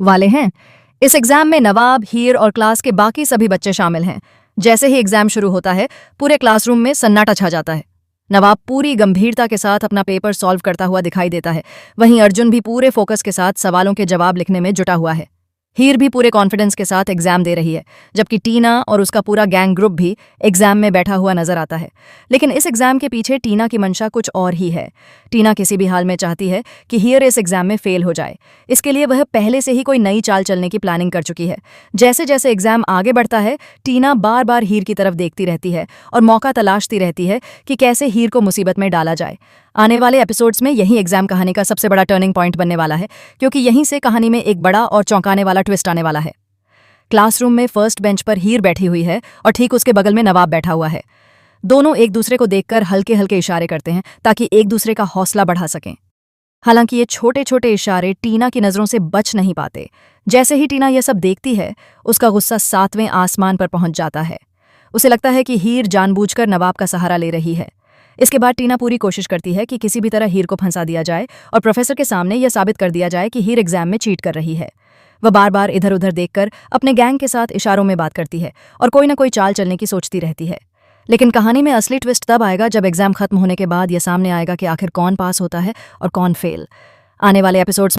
वाले हैं। इस एग्जाम में नवाब, हीर और क्लास के बाकी सभी बच्चे शामिल हैं। जैसे ही एग्जाम शुरू होता है, पूरे क्लासरूम में सन्नाटा छा जाता है। नवाब पूरी गंभीरता के साथ अपना पेपर सॉल्व करता हुआ दिखाई देता है। वहीं अर्जुन भी पूरे फोकस के साथ सवालों के जवाब लिखने में जुटा हुआ है। हीर भी पूरे कॉन्फिडेंस के साथ एग्जाम दे रही है, जबकि टीना और उसका पूरा गैंग ग्रुप भी एग्जाम में बैठा हुआ नजर आता है। लेकिन इस एग्जाम के पीछे टीना की मंशा कुछ और ही है। टीना किसी भी हाल में चाहती है कि हीर इस एग्जाम में फेल हो जाए। इसके लिए वह पहले से ही कोई नई चाल चलने की प्लानिंग कर चुकी है। जैसे जैसे एग्जाम आगे बढ़ता है, टीना बार बार हीर की तरफ देखती रहती है और मौका तलाशती रहती है कि कैसे हीर को मुसीबत में डाला जाए। आने वाले एपिसोड्स में यही एग्जाम कहानी का सबसे बड़ा टर्निंग पॉइंट बनने वाला है, क्योंकि यहीं से कहानी में एक बड़ा और चौंकाने वाला ट्विस्ट आने वाला है। क्लासरूम में फर्स्ट बेंच पर हीर बैठी हुई है और ठीक उसके बगल में नवाब बैठा हुआ है। दोनों एक दूसरे को देखकर हल्के हल्के इशारे करते हैं ताकि एक दूसरे का हौसला बढ़ा सकें। हालांकि ये छोटे छोटे इशारे टीना की नजरों से बच नहीं पाते। जैसे ही टीना यह सब देखती है, उसका गुस्सा 7वें आसमान पर पहुंच जाता है। उसे लगता है कि हीर जानबूझकर नवाब का सहारा ले रही है। इसके बाद टीना पूरी कोशिश करती है कि किसी भी तरह हीर को फंसा दिया जाए और प्रोफेसर के सामने यह साबित कर दिया जाए कि हीर एग्जाम में चीट कर रही है। वह बार बार इधर उधर देखकर अपने गैंग के साथ इशारों में बात करती है और कोई ना कोई चाल चलने की सोचती रहती है। लेकिन कहानी में असली ट्विस्ट तब आएगा जब एग्जाम खत्म होने के बाद यह सामने आएगा कि आखिर कौन पास होता है और कौन फेल। आने वाले एपिसोड्स